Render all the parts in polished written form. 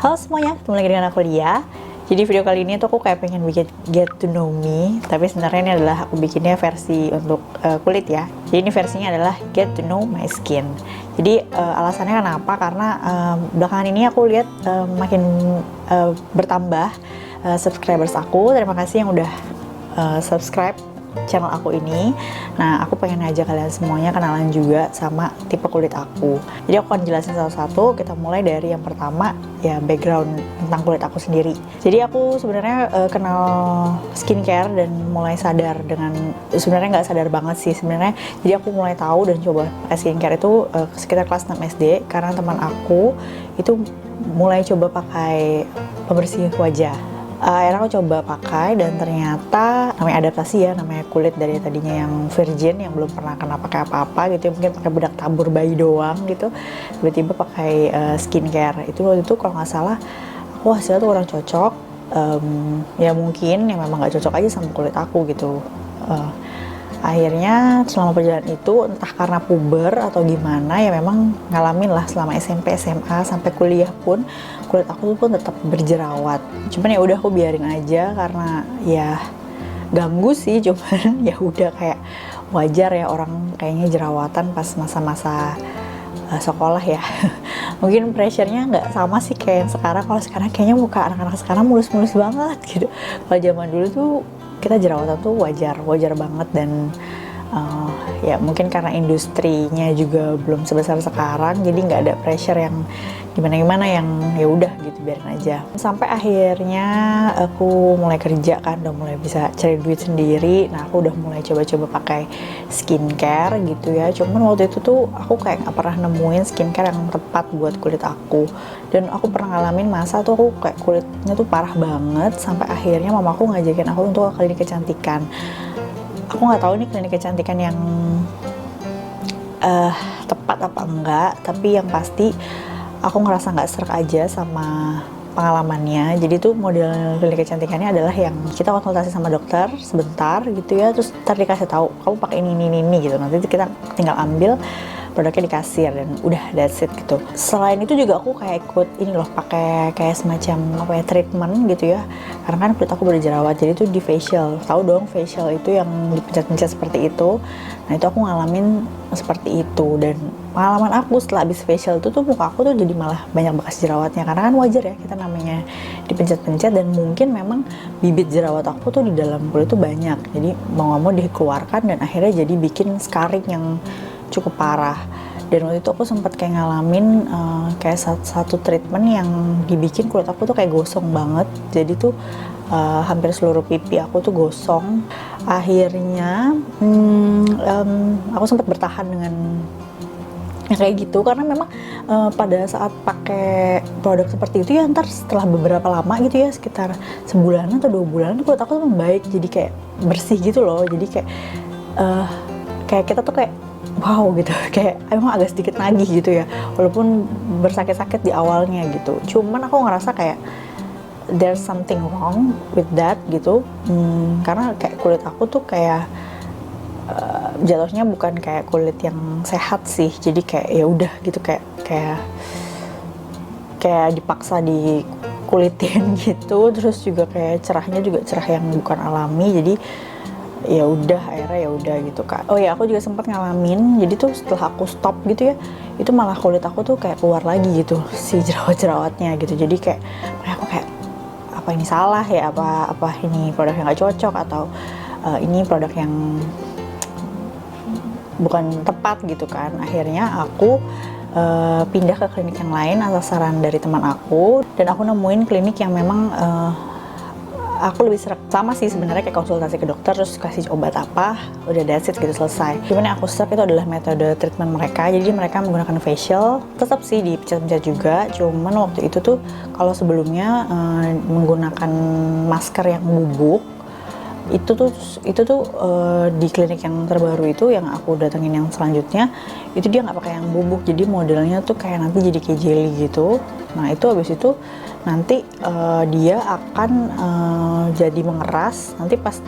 Halo semuanya, ketemu lagi dengan aku Lia. Jadi video kali ini tuh aku kayak pengen bikin get to know me, tapi sebenarnya ini adalah aku bikinnya versi untuk kulit ya. Jadi ini versinya adalah get to know my skin. Jadi alasannya kenapa? Karena belakangan ini aku lihat makin bertambah subscribers aku. Terima kasih yang udah subscribe channel aku ini. Nah, aku pengen ngajak kalian semuanya kenalan juga sama tipe kulit aku. Jadi aku akan jelasin satu-satu. Kita mulai dari yang pertama, ya background tentang kulit aku sendiri. Jadi aku sebenarnya kenal skincare dan mulai sadar dengan, sebenarnya nggak sadar banget sih sebenarnya. Jadi aku mulai tahu dan coba pakai skincare itu sekitar kelas 6 SD karena teman aku itu mulai coba pakai pembersih wajah. Akhirnya aku coba pakai dan ternyata namanya adaptasi ya, namanya kulit dari tadinya yang virgin yang belum pernah kena pakai apa-apa gitu ya, mungkin pakai bedak tabur bayi doang gitu, tiba-tiba pakai skincare. Itu waktu itu kalau nggak salah aku hasilnya tuh kurang cocok, ya mungkin yang memang nggak cocok aja sama kulit aku gitu. Akhirnya selama perjalanan itu entah karena puber atau gimana ya memang ngalamin lah selama SMP, SMA sampai kuliah pun kulit aku tuh pun tetap berjerawat. Cuman ya udah aku biarin aja karena ya ganggu sih, cuman ya udah kayak wajar ya orang kayaknya jerawatan pas masa-masa sekolah ya. Mungkin pressure-nya nggak sama sih kayak yang sekarang. Kalau sekarang kayaknya muka anak-anak sekarang mulus-mulus banget gitu. Kalau zaman dulu tuh kita jerawatan tuh wajar banget dan ya mungkin karena industrinya juga belum sebesar sekarang, jadi nggak ada pressure yang gimana yang ya udah gitu biarin aja. Sampai akhirnya aku mulai kerja kan, udah mulai bisa cari duit sendiri. Nah aku udah mulai coba-coba pakai skincare gitu ya. Cuman waktu itu tuh aku kayak nggak pernah nemuin skincare yang tepat buat kulit aku. Dan aku pernah ngalamin masa tuh aku kayak kulitnya tuh parah banget sampai akhirnya mamaku ngajakin aku untuk ke klinik kecantikan. Aku nggak tahu nih klinik kecantikan yang tepat apa enggak, tapi yang pasti aku ngerasa nggak serak aja sama pengalamannya. Jadi tuh model klinik kecantikannya adalah yang kita konsultasi sama dokter sebentar gitu ya, terus ntar dikasih tahu kamu pakai ini gitu, nanti kita tinggal ambil produknya di kasir dan udah that's it gitu. Selain itu juga aku kayak ikut ini loh, pakai kayak semacam apa ya, treatment gitu ya, karena kan kulit aku berjerawat. Jadi tuh di facial, tahu dong facial itu yang dipencet-pencet seperti itu. Nah itu aku ngalamin seperti itu, dan pengalaman aku setelah habis facial itu tuh muka aku tuh jadi malah banyak bekas jerawatnya, karena kan wajar ya kita namanya dipencet-pencet dan mungkin memang bibit jerawat aku tuh di dalam kulit tuh banyak, jadi mau nggak mau dikeluarkan dan akhirnya jadi bikin scarring yang cukup parah. Dan waktu itu aku sempat kayak ngalamin kayak satu treatment yang dibikin kulit aku tuh kayak gosong banget, jadi tuh hampir seluruh pipi aku tuh gosong. Akhirnya aku sempat bertahan dengan kayak gitu karena memang pada saat pakai produk seperti itu ya, ntar setelah beberapa lama gitu ya, sekitar sebulan atau 2 bulan kulit aku tuh membaik, jadi kayak bersih gitu loh. Jadi kayak kita tuh kayak wow gitu, kayak emang agak sedikit nagih gitu ya, walaupun bersakit-sakit di awalnya gitu. Cuman aku ngerasa kayak there's something wrong with that gitu, karena kayak kulit aku tuh kayak jatuhnya bukan kayak kulit yang sehat sih. Jadi kayak ya udah gitu, kayak dipaksa dikulitin gitu. Terus juga kayak cerahnya juga cerah yang bukan alami, jadi ya udah akhirnya ya udah gitu kan. Oh ya aku juga sempat ngalamin, jadi tuh setelah aku stop gitu ya, itu malah kulit aku tuh kayak keluar lagi gitu si jerawat-jerawatnya gitu. Jadi kayak aku kayak apa ini salah ya, apa ini produk yang nggak cocok, atau ini produk yang bukan tepat gitu kan. Akhirnya aku pindah ke klinik yang lain atas saran dari teman aku, dan aku nemuin klinik yang memang aku lebih serak. Sama sih sebenarnya kayak konsultasi ke dokter terus kasih obat apa, udah that's it gitu, selesai. Cuman yang aku serak itu adalah metode treatment mereka. Jadi mereka menggunakan facial, tetap sih dipencet-pencet juga, cuman waktu itu tuh kalau sebelumnya menggunakan masker yang bubuk. Itu tuh di klinik yang terbaru itu yang aku datengin yang selanjutnya, itu dia nggak pakai yang bubuk, jadi modelnya tuh kayak nanti jadi kayak jelly gitu. Nah itu habis itu nanti dia akan jadi mengeras, nanti pas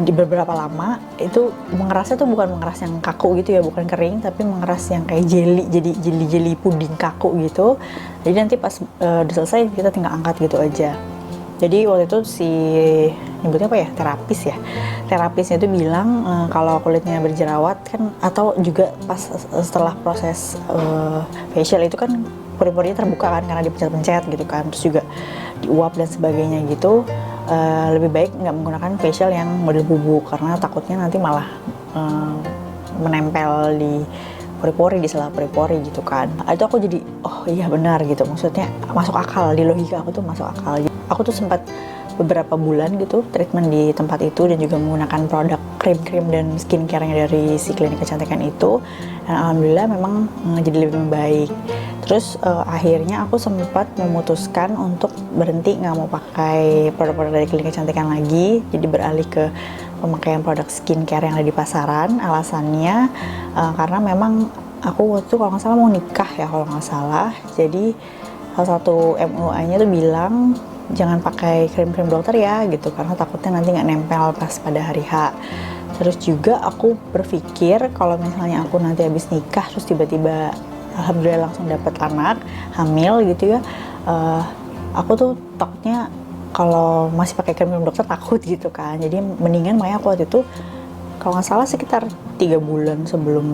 di beberapa lama itu mengerasnya tuh bukan mengeras yang kaku gitu ya, bukan kering, tapi mengeras yang kayak jelly, jadi jelly puding kaku gitu. Jadi nanti pas udah selesai kita tinggal angkat gitu aja. Jadi waktu itu si nyebutnya apa ya, terapisnya itu bilang kalau kulitnya berjerawat kan, atau juga pas setelah proses facial itu kan pori-porinya terbuka kan karena dipencet-pencet gitu kan, terus juga diuap dan sebagainya gitu. Lebih baik nggak menggunakan facial yang model bubuk karena takutnya nanti malah menempel di pori-pori, di sela pori-pori gitu kan. Itu aku jadi oh iya benar gitu, maksudnya masuk akal, di logika aku tuh masuk akal. Aku tuh sempat beberapa bulan gitu treatment di tempat itu dan juga menggunakan produk krim-krim dan skincare yang dari si klinik kecantikan itu, dan alhamdulillah memang jadi lebih baik. Terus akhirnya aku sempat memutuskan untuk berhenti, nggak mau pakai produk-produk dari klinik kecantikan lagi, jadi beralih ke pemakaian produk skincare yang ada di pasaran. Alasannya karena memang aku waktu itu kalau nggak salah mau nikah ya kalau nggak salah, jadi salah satu MUA-nya tuh bilang jangan pakai krim-krim dokter ya gitu, karena takutnya nanti nggak nempel pas pada hari H. Terus juga aku berpikir kalau misalnya aku nanti habis nikah terus tiba-tiba alhamdulillah langsung dapat anak hamil gitu ya, aku tuh takutnya kalau masih pakai krim dokter takut gitu kan. Jadi mendingan makanya aku waktu itu kalau nggak salah sekitar 3 bulan sebelum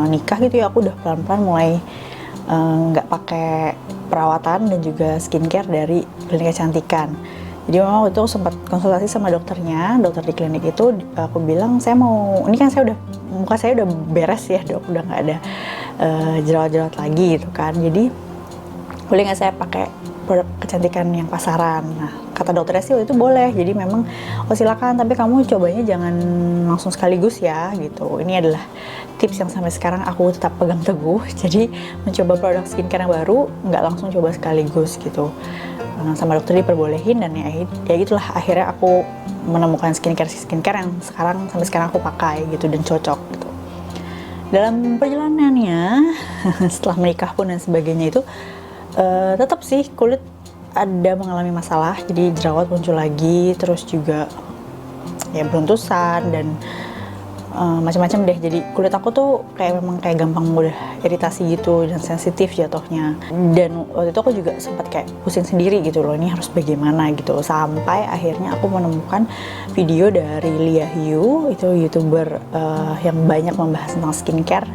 nikah gitu ya, aku udah pelan-pelan mulai nggak pakai perawatan dan juga skincare dari klinik kecantikan. Jadi memang waktu itu sempat konsultasi sama dokternya, dokter di klinik itu. Aku bilang saya mau, ini kan saya udah, muka saya udah beres ya dok, udah nggak ada jerawat-jerawat lagi gitu kan, jadi boleh nggak saya pakai produk kecantikan yang pasaran. Nah kata dokternya sih waktu itu boleh, jadi memang oh silakan, tapi kamu cobanya jangan langsung sekaligus ya gitu. Ini adalah tips yang sampai sekarang aku tetap pegang teguh, jadi mencoba produk skincare yang baru nggak langsung coba sekaligus gitu. Sama dokter diperbolehin, dan ya gitulah akhirnya aku menemukan skincare yang sampai sekarang aku pakai gitu dan cocok gitu. Dalam perjalanannya setelah menikah pun dan sebagainya itu tetap sih kulit ada mengalami masalah, jadi jerawat muncul lagi, terus juga ya beruntusan dan macam-macam deh. Jadi kulit aku tuh memang kayak gampang mudah iritasi gitu dan sensitif jatuhnya. Dan waktu itu aku juga sempat kayak pusing sendiri gitu loh, ini harus bagaimana gitu. Sampai akhirnya aku menemukan video dari Lia Hyu, itu YouTuber yang banyak membahas tentang skincare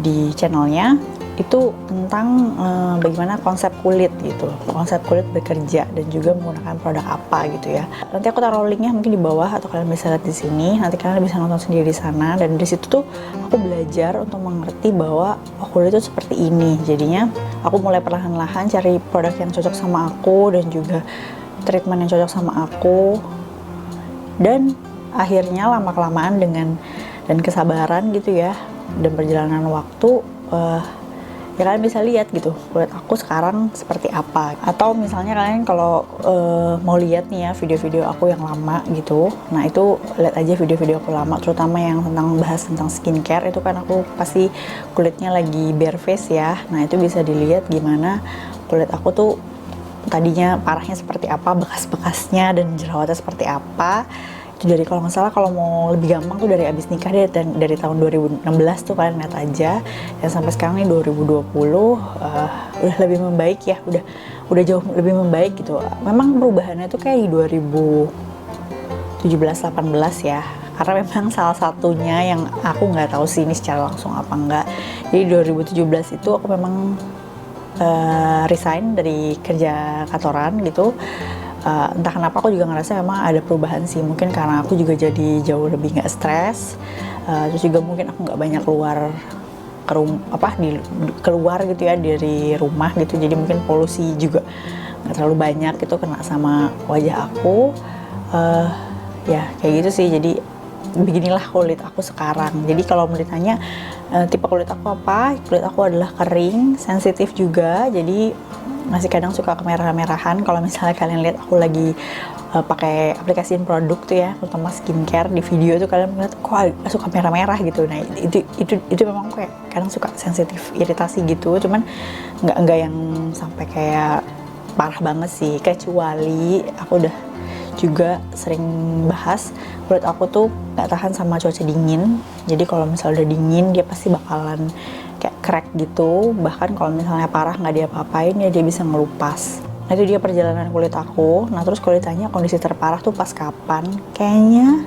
di channelnya. Itu tentang bagaimana konsep kulit gitu, konsep kulit bekerja dan juga menggunakan produk apa gitu ya. Nanti aku taruh linknya mungkin di bawah atau kalian bisa lihat di sini. Nanti kalian bisa nonton sendiri di sana, dan di situ tuh aku belajar untuk mengerti bahwa kulit itu seperti ini. Jadinya aku mulai perlahan-lahan cari produk yang cocok sama aku dan juga treatment yang cocok sama aku. Dan akhirnya lama-kelamaan dan kesabaran gitu ya, dan perjalanan waktu ya kalian bisa lihat gitu kulit aku sekarang seperti apa. Atau misalnya kalian kalau mau lihat nih ya video-video aku yang lama gitu, nah itu lihat aja video-video aku lama, terutama yang bahas tentang skincare. Itu kan aku pasti kulitnya lagi bare face ya, nah itu bisa dilihat gimana kulit aku tuh tadinya parahnya seperti apa, bekas-bekasnya dan jerawatnya seperti apa. Itu dari, kalau nggak salah, kalau mau lebih gampang tuh dari abis nikah deh, dan dari tahun 2016 tuh kalian lihat aja. Dan sampai sekarang nih 2020 udah lebih membaik ya, udah jauh lebih membaik gitu. Memang perubahannya tuh kayak di 2017-18 ya, karena memang salah satunya yang aku nggak tahu sih ini secara langsung apa enggak. Jadi 2017 itu aku memang resign dari kerja kantoran gitu. Entah kenapa aku juga ngerasa memang ada perubahan sih, mungkin karena aku juga jadi jauh lebih nggak stres, terus juga mungkin aku nggak banyak keluar keluar gitu ya dari rumah gitu, jadi mungkin polusi juga nggak terlalu banyak gitu kena sama wajah aku. Ya kayak gitu sih, jadi beginilah kulit aku sekarang. Jadi kalau mau ditanya tipe kulit aku apa, kulit aku adalah kering, sensitif juga, jadi masih kadang suka kemerah-merahan. Kalau misalnya kalian lihat aku lagi pakai aplikasiin produk tuh ya, terutama skincare, di video tuh kalian ngeliat kok suka merah-merah gitu. Nah itu memang kayak kadang suka sensitif, iritasi gitu, cuman nggak yang sampai kayak parah banget sih, kecuali aku udah juga sering bahas kulit aku tuh nggak tahan sama cuaca dingin. Jadi kalau misalnya udah dingin dia pasti bakalan kayak crack gitu, bahkan kalau misalnya parah nggak diapa-apain ya dia bisa ngelupas. Nah itu dia perjalanan kulit aku. Nah terus kalau ditanya kondisi terparah tuh pas kapan, kayaknya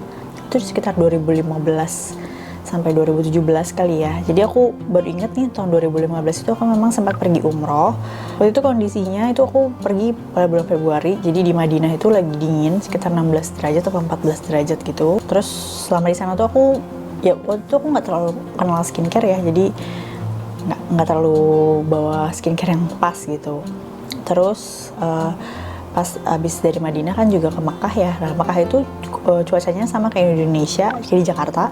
itu sekitar 2015 sampai 2017 kali ya. Jadi aku baru inget nih tahun 2015 itu aku memang sempat pergi umroh. Waktu itu kondisinya itu aku pergi pada bulan Februari. Jadi di Madinah itu lagi dingin sekitar 16 derajat atau 14 derajat gitu. Terus selama di sana tuh aku ya waktu itu aku nggak terlalu kenal skincare ya. Jadi nggak terlalu bawa skincare yang pas gitu. Terus pas abis dari Madinah kan juga ke Mekah ya. Nah Mekah itu cuacanya sama kayak Indonesia, kayak di Jakarta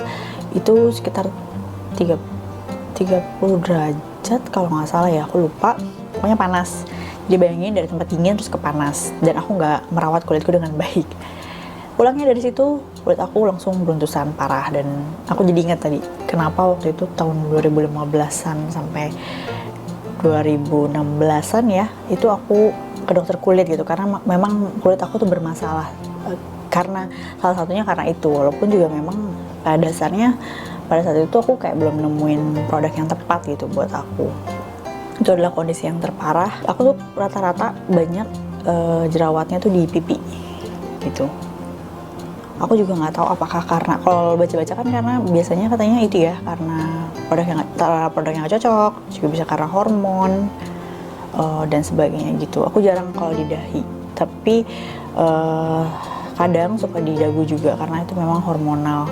itu sekitar 30 derajat kalau nggak salah ya, aku lupa. Pokoknya panas. Jadi bayangin dari tempat dingin terus ke panas, dan aku nggak merawat kulitku dengan baik. Pulangnya dari situ kulit aku langsung beruntusan parah, dan aku jadi ingat tadi kenapa waktu itu tahun 2015-an sampai 2016-an ya itu aku ke dokter kulit gitu, karena memang kulit aku tuh bermasalah. Karena salah satunya karena itu, walaupun juga memang pada dasarnya pada saat itu aku kayak belum nemuin produk yang tepat gitu buat aku. Itu adalah kondisi yang terparah. Aku tuh rata-rata banyak jerawatnya tuh di pipi gitu. Aku juga nggak tahu apakah karena, kalau baca-baca kan karena biasanya katanya itu ya karena produk yang nggak cocok, juga bisa karena hormon dan sebagainya gitu. Aku jarang kalau di dahi, tapi kadang suka di dagu juga karena itu memang hormonal.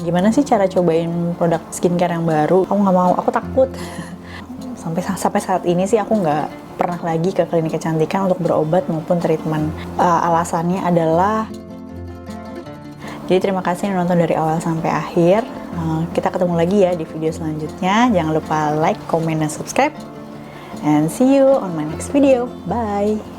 Gimana sih cara cobain produk skincare yang baru? Aku nggak mau, aku takut. Sampai saat ini sih aku nggak pernah lagi ke klinik kecantikan untuk berobat maupun treatment. Alasannya adalah, jadi terima kasih yang nonton dari awal sampai akhir. Kita ketemu lagi ya di video selanjutnya. Jangan lupa like, comment, dan subscribe. And see you on my next video. Bye!